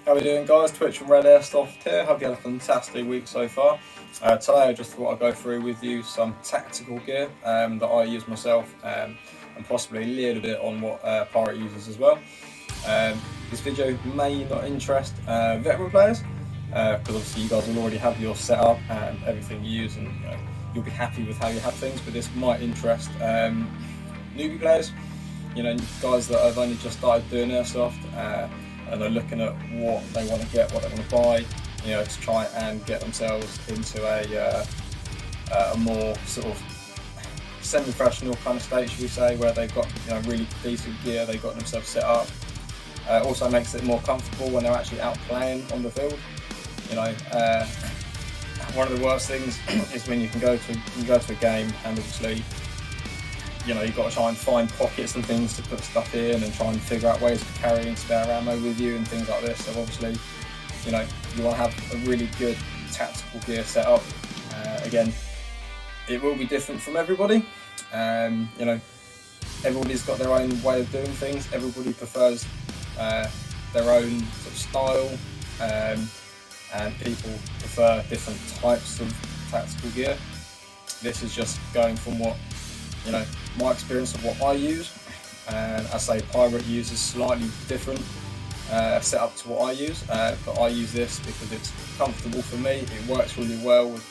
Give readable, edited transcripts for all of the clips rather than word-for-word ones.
How are we doing, guys? Twitch from R.E.D Airsoft here. Hope you had a fantastic week so far. Today I just thought I'd go through with you some tactical gear that I use myself and possibly a little bit on what Pirate uses as well. This video may not interest veteran players because obviously you guys will already have your setup and everything you use, and you'll be happy with how you have things, but this might interest newbie players, guys that have only just started doing Airsoft and they're looking at what they want to get, what they want to buy, to try and get themselves into a more sort of semi-professional kind of state, should we say, where they've got really decent gear, they've got themselves set up. Also makes it more comfortable when they're actually out playing on the field. One of the worst things is when you can go to a game and obviously you've got to try and find pockets and things to put stuff in and try and figure out ways of carrying spare ammo with you and things like this. So obviously, you want to have a really good tactical gear set up. Again, it will be different from everybody. Everybody's got their own way of doing things. Everybody prefers their own sort of style, and people prefer different types of tactical gear. This is just going from what my experience of what I use, and I say Pirate uses slightly different setup to what I use, but I use this because it's comfortable for me. It works really well with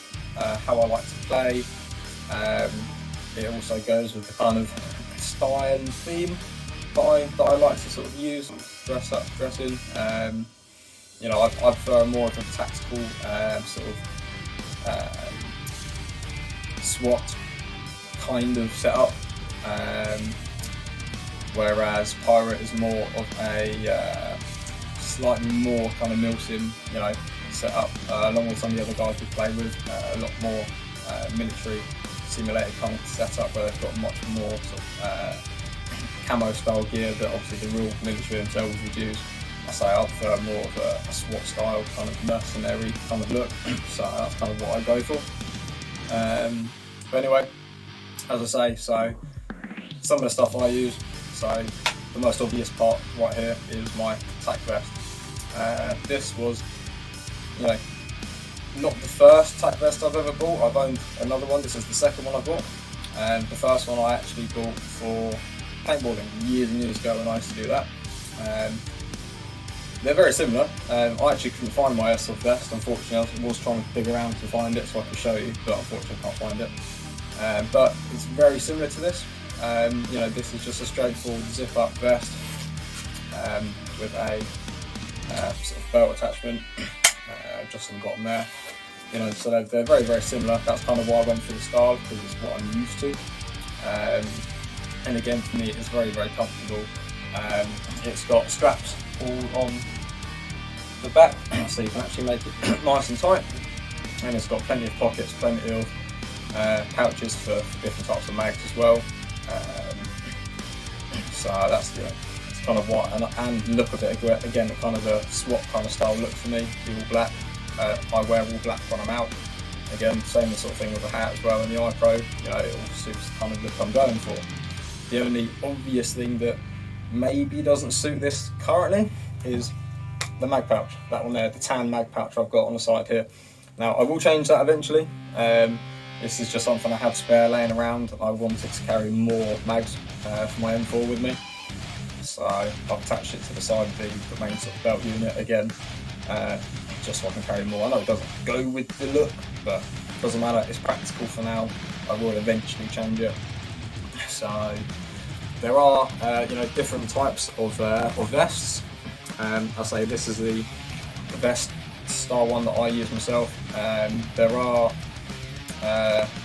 how I like to play. It also goes with the kind of style and theme that I like to sort of use, dress in. I prefer more of a tactical sort of SWAT kind of setup, whereas Pirate is more of a slightly more kind of milsim, setup, along with some of the other guys we play with, a lot more military simulated kind of setup where they've got much more sort of camo style gear that obviously the real military themselves would use. I say I prefer more of a SWAT style kind of mercenary kind of look, so that's kind of what I go for. But anyway, as I say, so some of the stuff I use, so the most obvious part right here is my Tac vest. This was, not the first Tac vest I've ever bought. I've owned another one. This is the second one I bought, and the first one I actually bought for paintballing years and years ago when I used to do that. They're very similar. I actually couldn't find my Airsoft vest, unfortunately. I was trying to dig around to find it so I could show you, but unfortunately I can't find it. But it's very similar to this. This is just a straightforward zip-up vest with a sort of belt attachment just on the bottom there. So they're very, very similar. That's kind of why I went for the style, because it's what I'm used to. And again, for me, it's very, very comfortable. It's got straps all on the back, so you can actually make it nice and tight. And it's got plenty of pockets, plenty of pouches for different types of mags as well. So that's kind of what, and look of it again, kind of a SWAT kind of style look for me. The all black. I wear all black when I'm out. Again, same sort of thing with the hat as well, and the eye pro. It all suits the kind of look I'm going for. The only obvious thing that maybe doesn't suit this currently is the mag pouch. That one there, the tan mag pouch I've got on the side here. Now I will change that eventually. This is just something I had spare laying around. I wanted to carry more mags for my M4 with me, so I've attached it to the side of the main sort of belt unit again, just so I can carry more. I know it doesn't go with the look, but it doesn't matter. It's practical for now. I will eventually change it. So there are different types of vests. I say this is the vest style one that I use myself. There are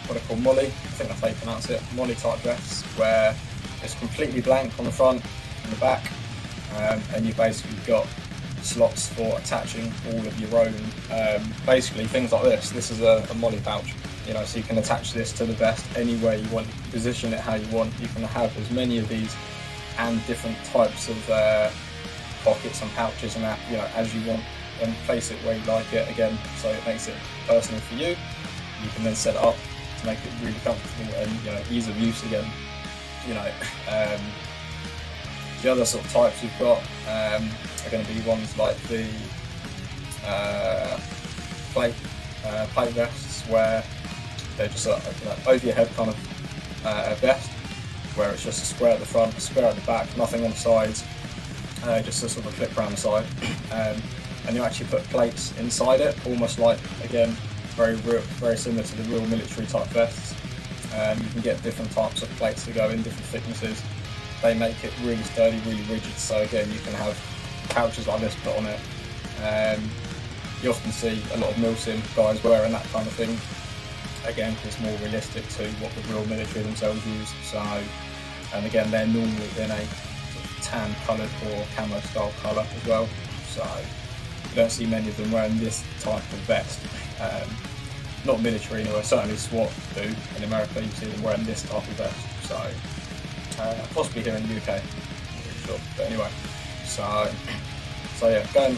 what I call molly, I think that's how you pronounce it, molly type vests, where it's completely blank on the front and the back, and you've basically got slots for attaching all of your own, basically things like this. This is a molly pouch, so you can attach this to the vest anywhere you want, position it how you want. You can have as many of these and different types of pockets and pouches and that, as you want, and place it where you like it again, so it makes it personal for you. You can then set it up to make it really comfortable and ease of use again. The other sort of types you've got are going to be ones like the plate vests where they're just over your head kind of vest, where it's just a square at the front, a square at the back, nothing on the sides, just a sort of clip around the side, and you actually put plates inside it, almost like, again, very similar to the real military type vests. You can get different types of plates to go in, different thicknesses. They make it really sturdy, really rigid, so again you can have pouches like this put on it. You often see a lot of milsim guys wearing that kind of thing, again because it's more realistic to what the real military themselves use. So, and again they're normally in a sort of tan coloured or camo style colour as well, so you don't see many of them wearing this type of vest. Not military anyway, certainly SWAT do in America, you see them wearing this type of vest, so possibly here in the UK, I'm not really sure, but anyway, so yeah, going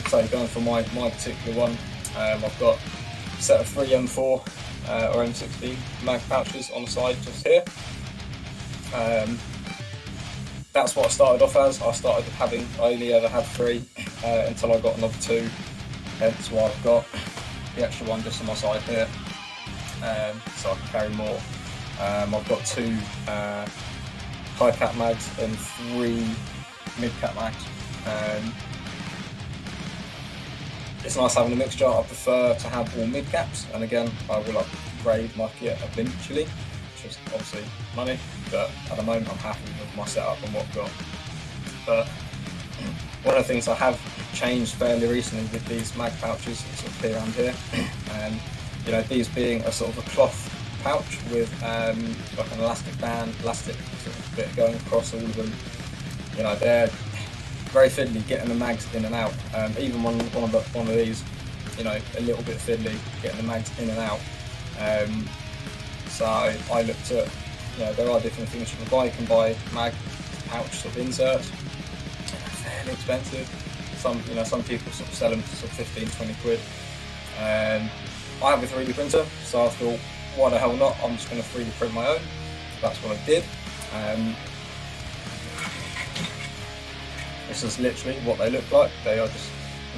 for my particular one, I've got a set of 3 M4 or M16 mag pouches on the side just here. That's what I started off as. I only ever had 3 until I got another 2, hence why I've got the extra one just on my side here, so I can carry more. I've got 2 high cap mags and 3 mid cap mags. It's nice having a mixture. I prefer to have all mid caps, and again I will upgrade my kit eventually, which is obviously money, but at the moment I'm happy with my setup and what I've got. But one of the things I have changed fairly recently with these mag pouches is sort of here and here, and you know, these being a sort of a cloth pouch with like an elastic sort of bit going across all of them. You know, they're very fiddly getting the mags in and out. Even one of these, you know, a little bit fiddly getting the mags in and out. So I looked at, you know, there are different things you can buy. You can buy mag pouch sort of inserts. They're fairly expensive. Some people sort of sell them for sort of 15, 20 quid. I have a 3D printer, so I thought, why the hell not? I'm just going to 3D print my own. That's what I did. This is literally what they look like. They are just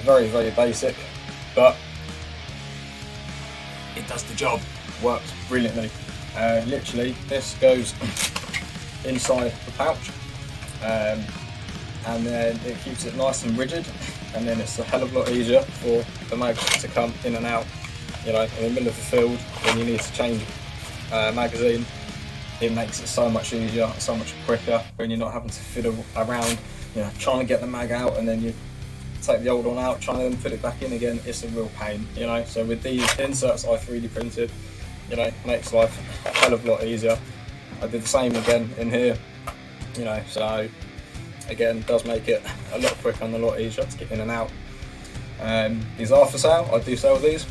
very, very basic, but it does the job. Works brilliantly. Literally, this goes inside the pouch, and then it keeps it nice and rigid, and then it's a hell of a lot easier for the mags to come in and out. You know, in the middle of the field when you need to change magazine, it makes it so much easier, so much quicker when you're not having to fiddle around, you know, trying to get the mag out and then you take the old one out, trying to then put it back in again. It's a real pain, you know. So with these inserts I 3D printed, you know, makes life a hell of a lot easier. I did the same again in here, you know, so again does make it a lot quicker and a lot easier to get in and out. These are for sale. I do sell these.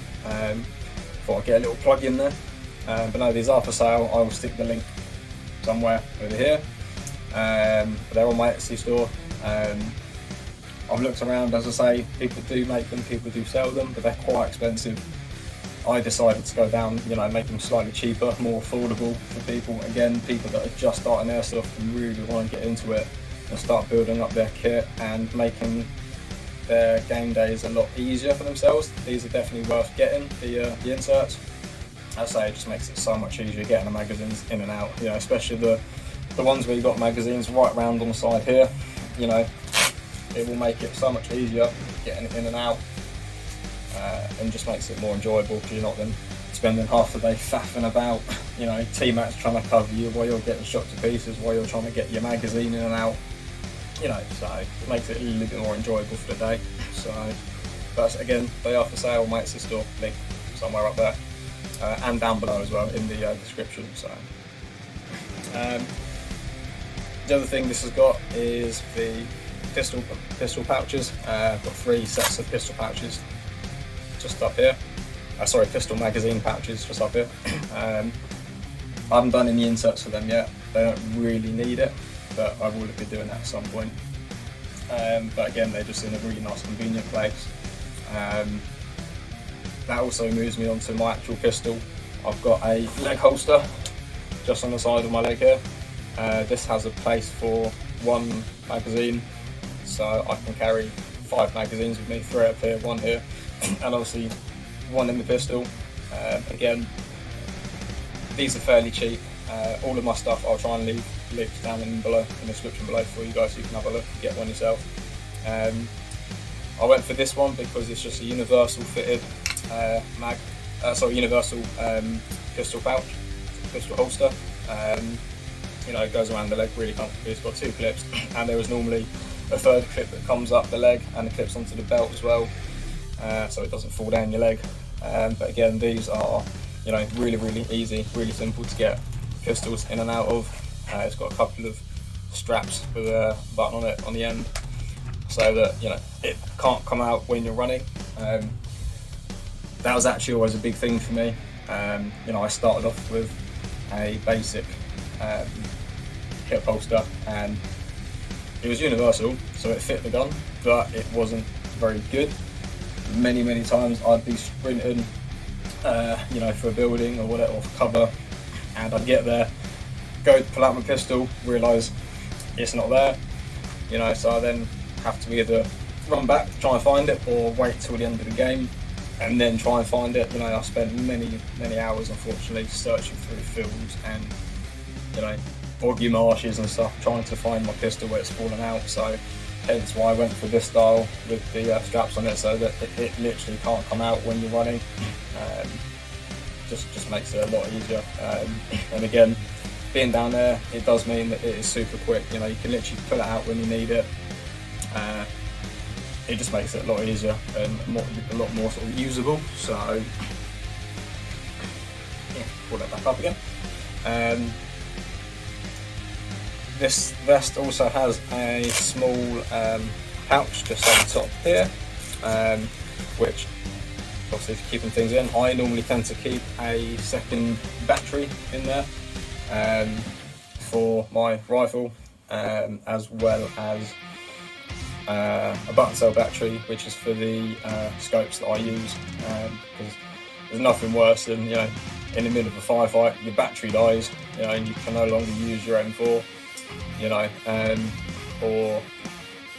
Thought I'd get a little plug in there, but no, these are for sale. I will stick the link somewhere over here. They're on my Etsy store. I've looked around, as I say, people do make them, people do sell them, but they're quite expensive. I decided to go down, you know, make them slightly cheaper, more affordable for people. Again, people that are just starting airsoft and really want to get into it and start building up their kit and making their game days a lot easier for themselves. These are definitely worth getting, the inserts. As I say, it just makes it so much easier getting the magazines in and out, you know, especially the ones where you've got magazines right round on the side here, you know, it will make it so much easier getting it in and out, and just makes it more enjoyable because you're not then spending half the day faffing about, you know, T-Max trying to cover you while you're getting shot to pieces, while you're trying to get your magazine in and out. You know, so it makes it a little bit more enjoyable for the day. So, but again, they are for sale on my Etsy store, link somewhere up there, and down below as well in the description. So, the other thing this has got is the pistol pouches. I've got 3 sets of pistol pouches just up here. Sorry, pistol magazine pouches just up here. I haven't done any inserts for them yet. They don't really need it, but I will be doing that at some point. But again, they're just in a really nice, convenient place. That also moves me on to my actual pistol. I've got a leg holster just on the side of my leg here. This has a place for 1 magazine, so I can carry 5 magazines with me, 3 up here, 1 here. and obviously one in the pistol. Again, these are fairly cheap. All of my stuff I'll try and leave links down in the description below for you guys, so you can have a look and get one yourself. I went for this one because it's just a universal fitted universal pistol pouch, pistol holster. You know, it goes around the leg really comfortably. It's got 2 clips, and there is normally a 3rd clip that comes up the leg and it clips onto the belt as well, so it doesn't fall down your leg. But again, these are, you know, really easy, really simple to get pistols in and out of. It's got a couple of straps with a button on it on the end, so that, you know, it can't come out when you're running. That was actually always a big thing for me. You know, I started off with a basic hip holster, and it was universal, so it fit the gun, but it wasn't very good. Many times I'd be sprinting, you know, for a building or whatever, or for cover, and I'd get there, go to pull out my pistol, realise it's not there, you know, so I then have to either run back, try and find it, or wait till the end of the game and then try and find it. You know, I spent many hours, unfortunately, searching through fields and, you know, boggy marshes and stuff, trying to find my pistol where it's fallen out. So hence why I went for this style with the straps on it, so that it literally can't come out when you're running. Just makes it a lot easier. And again, being down there, it does mean that it is super quick. You know, you can literally pull it out when you need it. It just makes it a lot easier and a lot more sort of usable. So yeah, pull that back up again. This vest also has a small pouch just on the top here, which obviously for keeping things in. I normally tend to keep a 2nd battery in there for my rifle, as well as a button cell battery, which is for the scopes that I use, because there's nothing worse than, you know, in the middle of a firefight, your battery dies, you know, and you can no longer use your M4, you know, or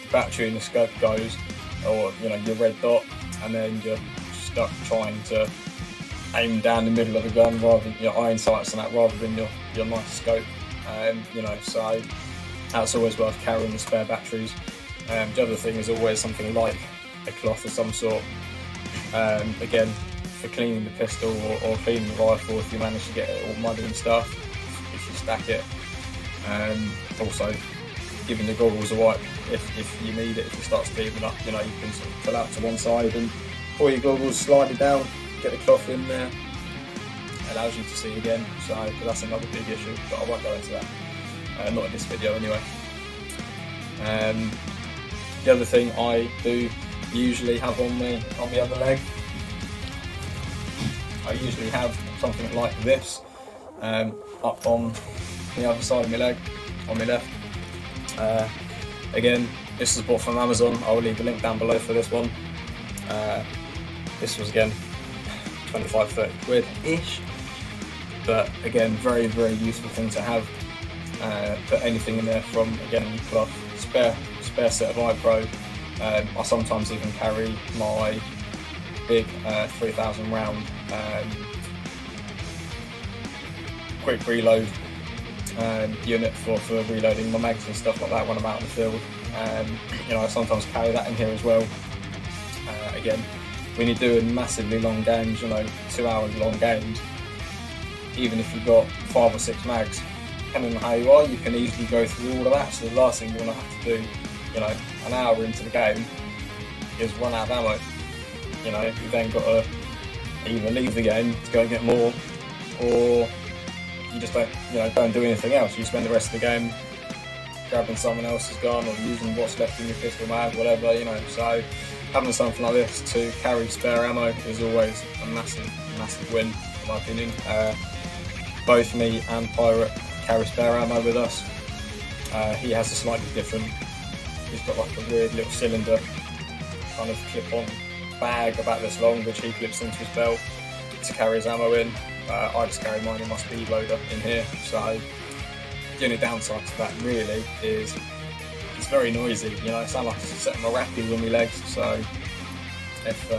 the battery in the scope goes, or, you know, your red dot, and then you're stuck trying to aim down the middle of the gun rather than your iron sights and that, rather than your nice scope. You know, so that's always worth carrying the spare batteries. The other thing is always something like a cloth of some sort, again, for cleaning the pistol or cleaning the rifle if you manage to get it all muddy and stuff, if you stack it. Also giving the goggles a wipe if you need it, if it starts cleaning up, you know, you can sort of pull out to one side and pull your goggles, slide it down, get the cloth in there, allows you to see again, so that's another big issue, but I won't go into that, not in this video anyway. The other thing I do usually have on the other leg, I usually have something like this up on the other side of my leg, on my left. Again, this is bought from Amazon. I'll leave the link down below for this one. This was, again, 25-30 quid-ish, but again, very useful thing to have. Put anything in there from, again, cloth, spare set of iPro. I sometimes even carry my big 3000 round quick reload unit for reloading my mags and stuff like that when I'm out in the field. You know, I sometimes carry that in here as well. Again, when you're doing massively long games, you know, 2 hour long games, even if you've got 5 or 6 mags, depending on how you are, you can easily go through all of that. So the last thing you want to have to do, you know, an hour into the game is run out of ammo. You know, you've then got to either leave the game to go and get more, or you just don't do anything else. You spend the rest of the game grabbing someone else's gun or using what's left in your pistol mag, whatever, you know. So having something like this to carry spare ammo is always a massive win, in my opinion. Both me and Pirate carry spare ammo with us. He has a slightly different, he's got like a weird little cylinder kind of clip-on bag about this long, which he clips into his belt to carry his ammo in. I just carry mine in my speed loader in here. So the only downside to that really is it's very noisy. You know, I sound like I'm setting my rapies on my legs. So if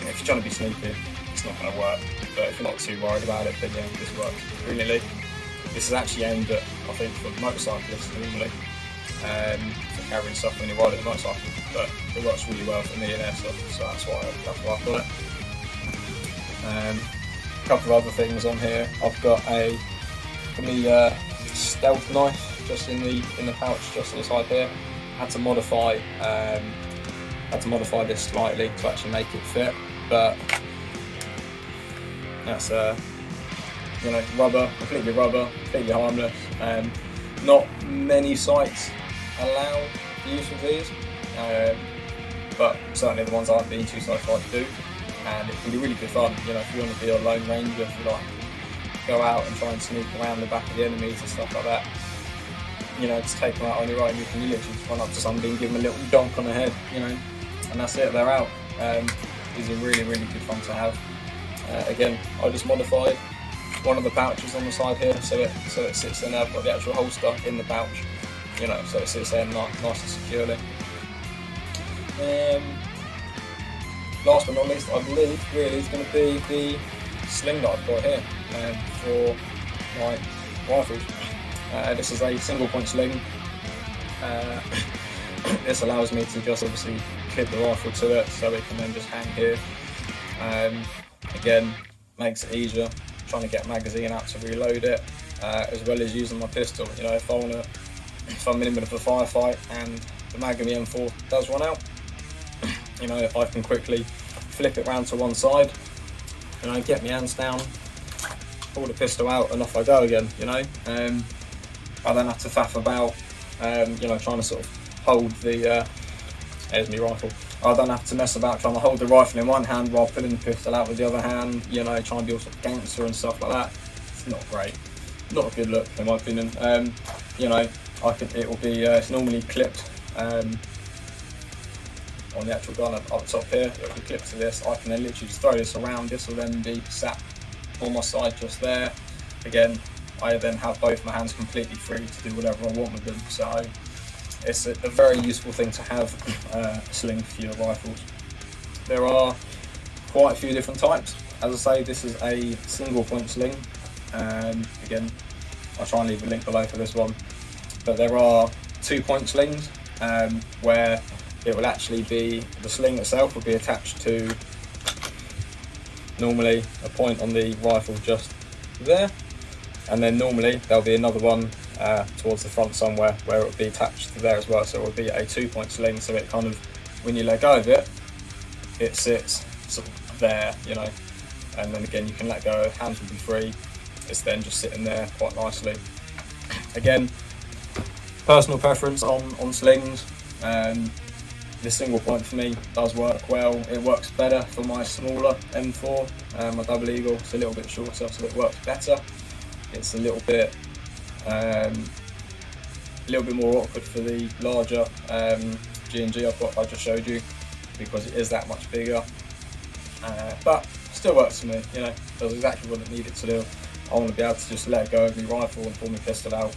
if you're trying to be sneaky, it's not going to work. But if you're not too worried about it, then yeah, this works brilliantly. This is actually aimed at, I think, for motorcyclists normally, for carrying stuff when you're riding a motorcycle. But it works really well for me in airsoft, so that's why I've got it. A couple of other things on here. I've got a stealth knife just in the pouch, just on the side here. I had to modify this slightly to actually make it fit, but that's rubber, completely harmless. Not many sites allow the use of these, but certainly the ones I've been to so far do, and it can be really good fun. If you want to be a lone ranger, if you like, go out and try and sneak around the back of the enemies and stuff like that. To take them out on your own, you can literally just run up to somebody and give them a little donk on the head, and that's it, they're out. These are really, really good fun to have. Again, I just modified one of the pouches on the side here, so it sits in there. I've got the actual holster in the pouch, so it sits there nice and securely. Last but not least, I believe, really is going to be the sling that I've got here for my rifles. This is a single point sling. This allows me to just obviously clip the rifle to it, so it can then just hang here. Again, makes it easier trying to get a magazine out to reload it, as well as using my pistol. If I'm in the middle of a firefight and the mag in the M4 does run out, I can quickly flip it round to one side, get my hands down, pull the pistol out, and off I go again. I don't have to faff about, trying to sort of hold the. There's my rifle. I don't have to mess about trying to hold the rifle in one hand while pulling the pistol out with the other hand. Trying to be all sort of gangster and stuff like that. It's not great. Not a good look in my opinion. It's normally clipped on the actual gun up top here. It'll be clipped to this. I can then literally just throw this around. This will then be sat on my side just there. Again, I then have both my hands completely free to do whatever I want with them. So it's a very useful thing to have, a sling for your rifles. There are quite a few different types. As I say, this is a single point sling. Again, I'll try and leave a link below for this one. But there are 2 point slings, where it will actually be, the sling itself will be attached to normally a point on the rifle just there. And then normally there'll be another one towards the front somewhere where it will be attached to there as well. So it will be a 2 point sling, so it kind of, when you let go of it, it sits sort of there, and then again you can let go, hands will be free, it's then just sitting there quite nicely. Again, personal preference on slings. The single point for me does work well. It works better for my smaller M4, my double eagle. It's a little bit shorter, so it works better. It's a little bit more awkward for the larger G&G I just showed you, because it is that much bigger. But still works for me. Does exactly what it needed to do. I want to be able to just let go of my rifle and pull my pistol out.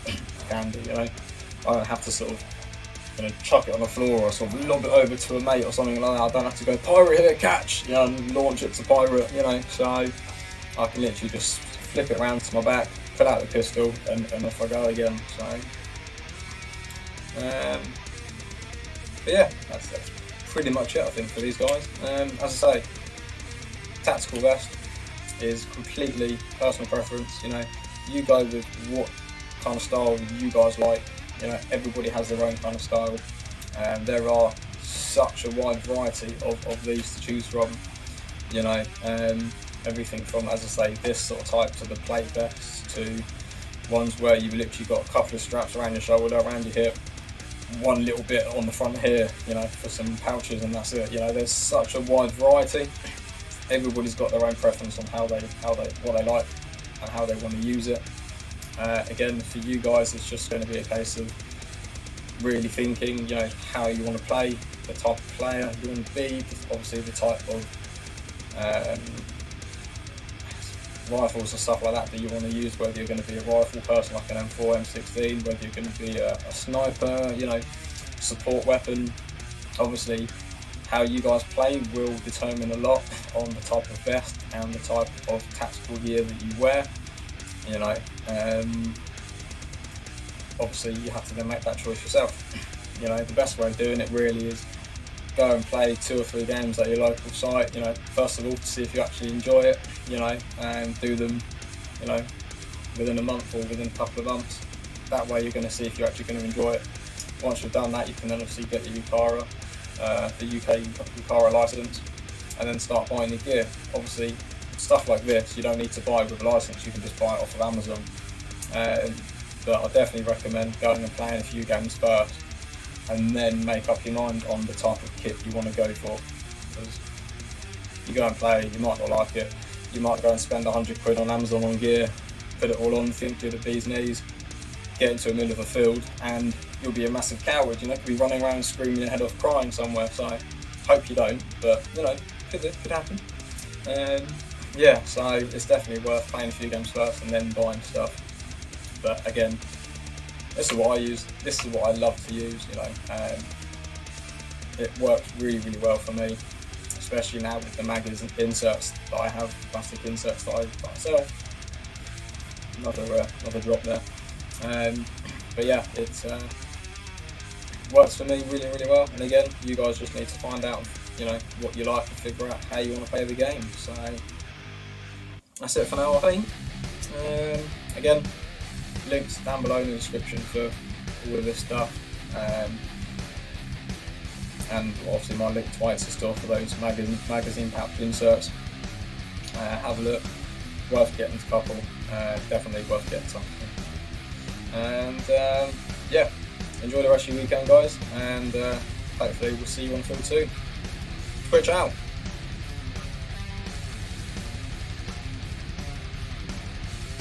Can do. I don't have to sort of chuck it on the floor or sort of lob it over to a mate or something like that. I don't have to go pirate here, catch, and launch it to pirate. So I can literally just flip it around to my back, pull out the pistol, and off I go again. So, but yeah, that's pretty much it, I think, for these guys. As I say, tactical vest is completely personal preference. You go with what kind of style you guys like. Everybody has their own kind of style. There are such a wide variety of these to choose from. Everything from, as I say, this sort of type to the plate vests, to ones where you've literally got a couple of straps around your shoulder, around your hip, one little bit on the front here, for some pouches, and that's it. There's such a wide variety. Everybody's got their own preference on what they like and how they want to use it. Again, for you guys, it's just going to be a case of really thinking, how you want to play, the type of player you want to be, obviously the type of rifles and stuff like that you want to use, whether you're going to be a rifle person like an M4, M16, whether you're going to be a sniper, support weapon. Obviously, how you guys play will determine a lot on the type of vest and the type of tactical gear that you wear. You know, obviously you have to then make that choice yourself. You know, the best way of doing it really is go and play 2 or 3 games at your local site. You know, first of all to see if you actually enjoy it. You know, and do them, you know, within a month or within a couple of months. That way you're going to see if you're actually going to enjoy it. Once you've done that, you can then obviously get your UCARA, the UK UCARA license, and then start buying the gear. Obviously, stuff like this you don't need to buy with a license, you can just buy it off of Amazon. But I definitely recommend going and playing a few games first, and then make up your mind on the type of kit you want to go for. Because you go and play, you might not like it, you might go and spend £100 on Amazon on gear, put it all on, think do the bee's knees, get into the middle of a field, and you'll be a massive coward. You know, could be running around screaming your head off, crying somewhere. So I hope you don't, but you know, could happen. Yeah, so it's definitely worth playing a few games first and then buying stuff. But again, this is what I use. This is what I love to use. You know, it works really, really well for me, especially now with the magazine inserts that I have, plastic inserts that I sell. Another drop there. But yeah, it works for me really, really well. And again, you guys just need to find out, you know, what you like and figure out how you want to play the game. So that's it for now, I think. Again, links down below in the description for all of this stuff. And obviously my link to White's store for those magazine pouch inserts. Have a look. Worth getting a couple. Definitely worth getting something. And yeah, enjoy the rest of your weekend, guys, and hopefully we'll see you on film soon. Twitch out.